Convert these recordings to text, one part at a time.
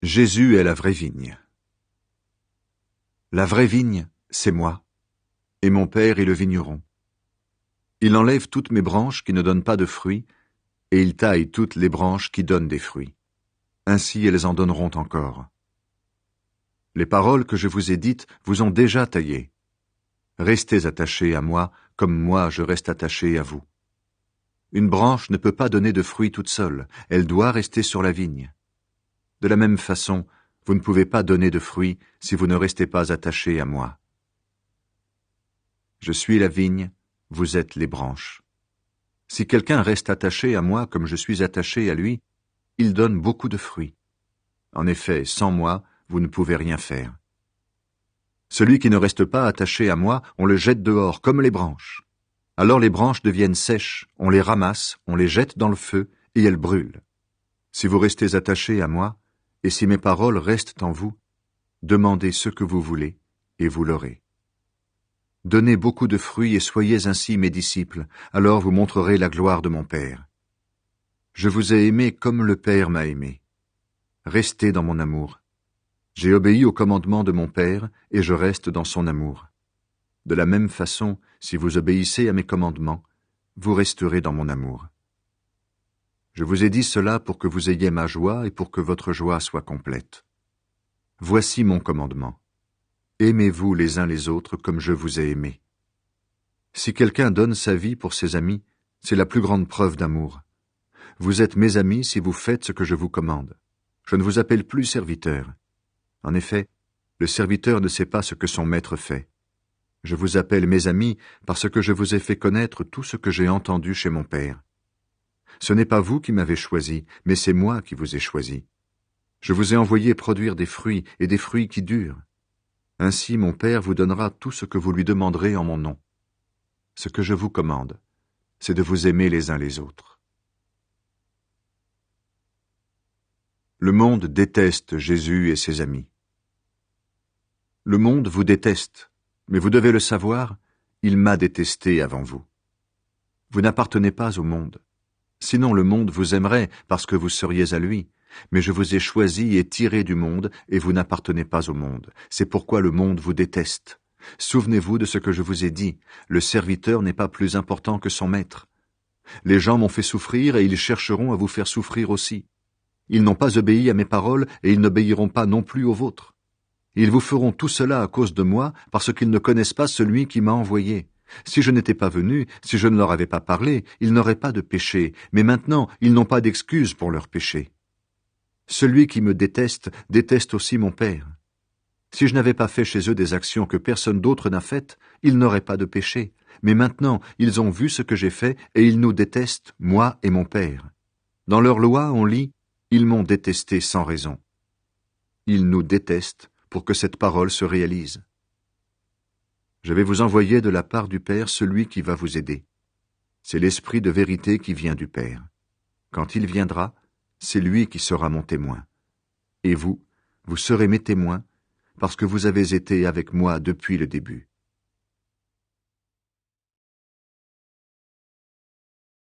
Jésus est la vraie vigne. La vraie vigne, c'est moi, et mon Père est le vigneron. Il enlève toutes mes branches qui ne donnent pas de fruits, et il taille toutes les branches qui donnent des fruits. Ainsi elles en donneront encore. Les paroles que je vous ai dites vous ont déjà taillé. Restez attachés à moi, comme moi je reste attaché à vous. Une branche ne peut pas donner de fruits toute seule, elle doit rester sur la vigne. De la même façon, vous ne pouvez pas donner de fruits si vous ne restez pas attachés à moi. Je suis la vigne, vous êtes les branches. Si quelqu'un reste attaché à moi comme je suis attaché à lui, il donne beaucoup de fruits. En effet, sans moi, vous ne pouvez rien faire. Celui qui ne reste pas attaché à moi, on le jette dehors comme les branches. Alors les branches deviennent sèches, on les ramasse, on les jette dans le feu, et elles brûlent. Si vous restez attachés à moi, et si mes paroles restent en vous, demandez ce que vous voulez, et vous l'aurez. Donnez beaucoup de fruits et soyez ainsi mes disciples, alors vous montrerez la gloire de mon Père. Je vous ai aimé comme le Père m'a aimé. Restez dans mon amour. J'ai obéi au commandement de mon Père, et je reste dans son amour. De la même façon, si vous obéissez à mes commandements, vous resterez dans mon amour. Je vous ai dit cela pour que vous ayez ma joie et pour que votre joie soit complète. Voici mon commandement. Aimez-vous les uns les autres comme je vous ai aimés. Si quelqu'un donne sa vie pour ses amis, c'est la plus grande preuve d'amour. Vous êtes mes amis si vous faites ce que je vous commande. Je ne vous appelle plus serviteur. En effet, le serviteur ne sait pas ce que son maître fait. Je vous appelle mes amis parce que je vous ai fait connaître tout ce que j'ai entendu chez mon Père. Ce n'est pas vous qui m'avez choisi, mais c'est moi qui vous ai choisi. Je vous ai envoyé produire des fruits, et des fruits qui durent. Ainsi mon Père vous donnera tout ce que vous lui demanderez en mon nom. Ce que je vous commande, c'est de vous aimer les uns les autres. Le monde déteste Jésus et ses amis. Le monde vous déteste, mais vous devez le savoir, il m'a détesté avant vous. Vous n'appartenez pas au monde. Sinon le monde vous aimerait parce que vous seriez à lui. Mais je vous ai choisi et tiré du monde, et vous n'appartenez pas au monde. C'est pourquoi le monde vous déteste. Souvenez-vous de ce que je vous ai dit. Le serviteur n'est pas plus important que son maître. Les gens m'ont fait souffrir, et ils chercheront à vous faire souffrir aussi. Ils n'ont pas obéi à mes paroles, et ils n'obéiront pas non plus aux vôtres. Ils vous feront tout cela à cause de moi, parce qu'ils ne connaissent pas celui qui m'a envoyé. Si je n'étais pas venu, si je ne leur avais pas parlé, ils n'auraient pas de péché, mais maintenant ils n'ont pas d'excuse pour leur péché. Celui qui me déteste, déteste aussi mon Père. Si je n'avais pas fait chez eux des actions que personne d'autre n'a faites, ils n'auraient pas de péché. Mais maintenant, ils ont vu ce que j'ai fait, et ils nous détestent, moi et mon Père. Dans leur loi, on lit « Ils m'ont détesté sans raison ». Ils nous détestent pour que cette parole se réalise. Je vais vous envoyer de la part du Père celui qui va vous aider. C'est l'Esprit de vérité qui vient du Père. Quand il viendra, c'est lui qui sera mon témoin. Et vous serez mes témoins, parce que vous avez été avec moi depuis le début.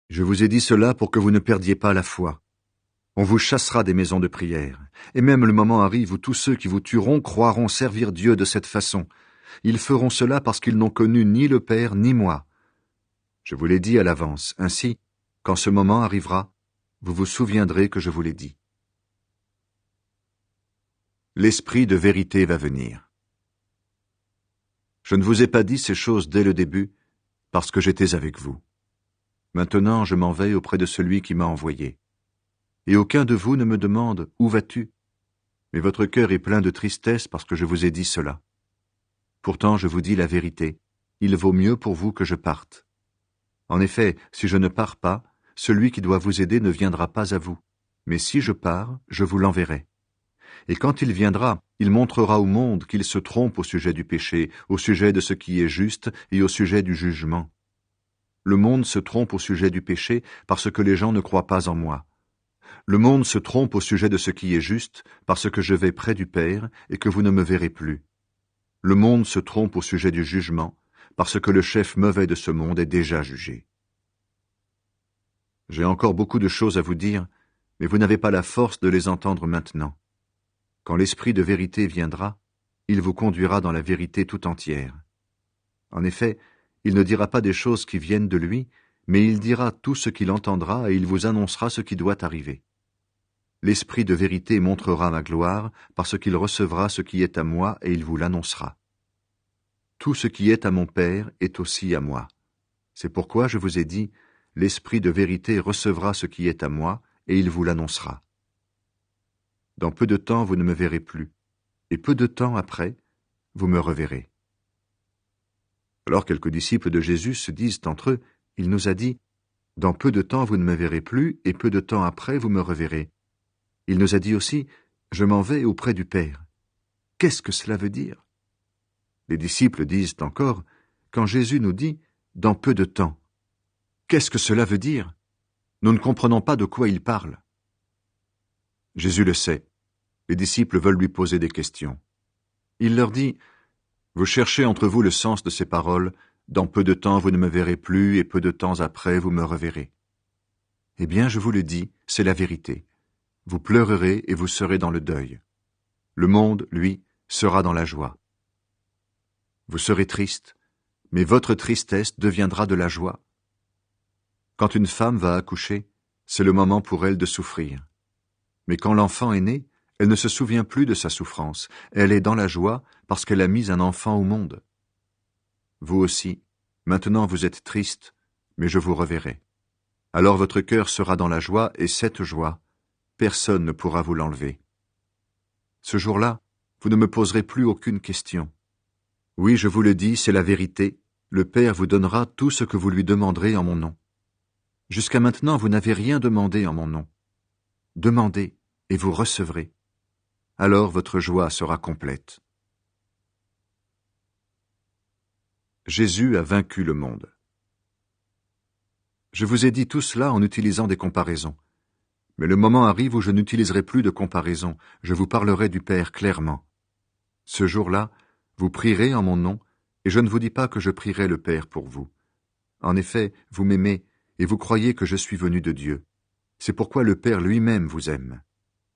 Je vous ai dit cela pour que vous ne perdiez pas la foi. On vous chassera des maisons de prière, et même le moment arrive où tous ceux qui vous tueront croiront servir Dieu de cette façon. Ils feront cela parce qu'ils n'ont connu ni le Père ni moi. Je vous l'ai dit à l'avance, ainsi, quand ce moment arrivera, vous vous souviendrez que je vous l'ai dit. L'Esprit de vérité va venir. Je ne vous ai pas dit ces choses dès le début, parce que j'étais avec vous. Maintenant je m'en vais auprès de celui qui m'a envoyé. Et aucun de vous ne me demande « Où vas-tu » Mais votre cœur est plein de tristesse parce que je vous ai dit cela. Pourtant je vous dis la vérité, il vaut mieux pour vous que je parte. En effet, si je ne pars pas, celui qui doit vous aider ne viendra pas à vous. Mais si je pars, je vous l'enverrai. Et quand il viendra, il montrera au monde qu'il se trompe au sujet du péché, au sujet de ce qui est juste et au sujet du jugement. Le monde se trompe au sujet du péché parce que les gens ne croient pas en moi. Le monde se trompe au sujet de ce qui est juste parce que je vais près du Père et que vous ne me verrez plus. Le monde se trompe au sujet du jugement parce que le chef mauvais de ce monde est déjà jugé. J'ai encore beaucoup de choses à vous dire, mais vous n'avez pas la force de les entendre maintenant. Quand l'Esprit de vérité viendra, il vous conduira dans la vérité tout entière. En effet, il ne dira pas des choses qui viennent de lui, mais il dira tout ce qu'il entendra et il vous annoncera ce qui doit arriver. L'Esprit de vérité montrera ma gloire, parce qu'il recevra ce qui est à moi et il vous l'annoncera. Tout ce qui est à mon Père est aussi à moi. C'est pourquoi je vous ai dit, l'Esprit de vérité recevra ce qui est à moi et il vous l'annoncera. Dans peu de temps vous ne me verrez plus, et peu de temps après, vous me reverrez. Alors quelques disciples de Jésus se disent entre eux, il nous a dit, dans peu de temps vous ne me verrez plus, et peu de temps après vous me reverrez. Il nous a dit aussi, je m'en vais auprès du Père. Qu'est-ce que cela veut dire? Les disciples disent encore, quand Jésus nous dit, dans peu de temps. Qu'est-ce que cela veut dire? Nous ne comprenons pas de quoi il parle. Jésus le sait. Les disciples veulent lui poser des questions. Il leur dit, vous cherchez entre vous le sens de ces paroles, dans peu de temps vous ne me verrez plus, et peu de temps après vous me reverrez. Eh bien, je vous le dis, c'est la vérité. Vous pleurerez et vous serez dans le deuil. Le monde, lui, sera dans la joie. Vous serez triste, mais votre tristesse deviendra de la joie. Quand une femme va accoucher, c'est le moment pour elle de souffrir. Mais quand l'enfant est né, elle ne se souvient plus de sa souffrance. Elle est dans la joie parce qu'elle a mis un enfant au monde. Vous aussi, maintenant vous êtes triste, mais je vous reverrai. Alors votre cœur sera dans la joie, et cette joie, personne ne pourra vous l'enlever. Ce jour-là, vous ne me poserez plus aucune question. Oui, je vous le dis, c'est la vérité, le Père vous donnera tout ce que vous lui demanderez en mon nom. Jusqu'à maintenant, vous n'avez rien demandé en mon nom. Demandez, et vous recevrez. Alors votre joie sera complète. Jésus a vaincu le monde. Je vous ai dit tout cela en utilisant des comparaisons. Mais le moment arrive où je n'utiliserai plus de comparaisons, je vous parlerai du Père clairement. Ce jour-là, vous prierez en mon nom, et je ne vous dis pas que je prierai le Père pour vous. En effet, vous m'aimez, et vous croyez que je suis venu de Dieu. C'est pourquoi le Père lui-même vous aime.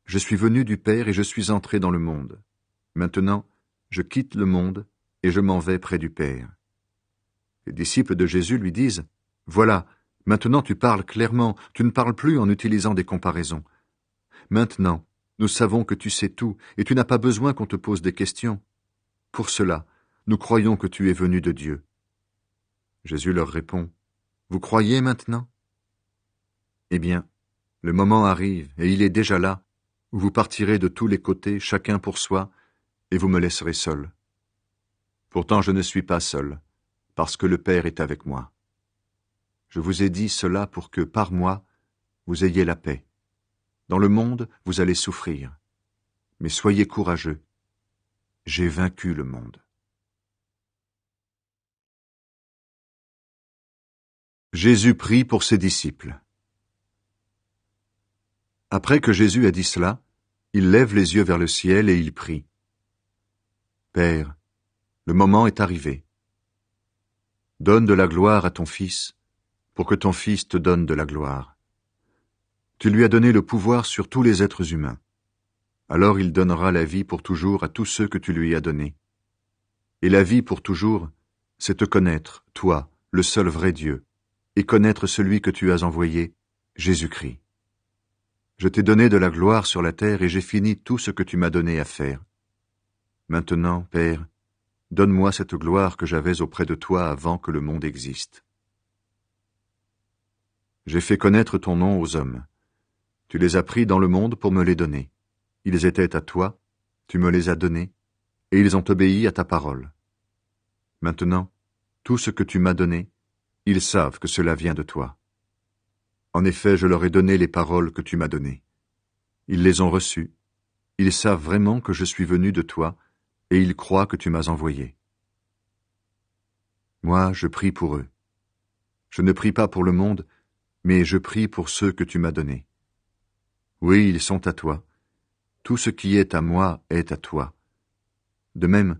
Je suis venu du Père et je suis entré dans le monde. Maintenant, je quitte le monde et je m'en vais près du Père. Les disciples de Jésus lui disent, « Voilà, maintenant tu parles clairement, tu ne parles plus en utilisant des comparaisons. Maintenant, nous savons que tu sais tout et tu n'as pas besoin qu'on te pose des questions. Pour cela, nous croyons que tu es venu de Dieu. » Jésus leur répond, « Vous croyez maintenant? Eh bien, le moment arrive, et il est déjà là, où vous partirez de tous les côtés, chacun pour soi, et vous me laisserez seul. Pourtant je ne suis pas seul, parce que le Père est avec moi. Je vous ai dit cela pour que, par moi, vous ayez la paix. Dans le monde, vous allez souffrir. Mais soyez courageux. J'ai vaincu le monde. Jésus prie pour ses disciples. Après que Jésus a dit cela, il lève les yeux vers le ciel et il prie. Père, le moment est arrivé. Donne de la gloire à ton Fils, pour que ton Fils te donne de la gloire. Tu lui as donné le pouvoir sur tous les êtres humains. Alors il donnera la vie pour toujours à tous ceux que tu lui as donnés. Et la vie pour toujours, c'est te connaître, toi, le seul vrai Dieu, et connaître celui que tu as envoyé, Jésus-Christ. Je t'ai donné de la gloire sur la terre et j'ai fini tout ce que tu m'as donné à faire. Maintenant, Père, donne-moi cette gloire que j'avais auprès de toi avant que le monde existe. J'ai fait connaître ton nom aux hommes. Tu les as pris dans le monde pour me les donner. Ils étaient à toi, tu me les as donnés, et ils ont obéi à ta parole. Maintenant, tout ce que tu m'as donné, ils savent que cela vient de toi. En effet, je leur ai donné les paroles que tu m'as données. Ils les ont reçues. Ils savent vraiment que je suis venu de toi, et ils croient que tu m'as envoyé. Moi, je prie pour eux. Je ne prie pas pour le monde, mais je prie pour ceux que tu m'as donnés. Oui, ils sont à toi. Tout ce qui est à moi est à toi. De même,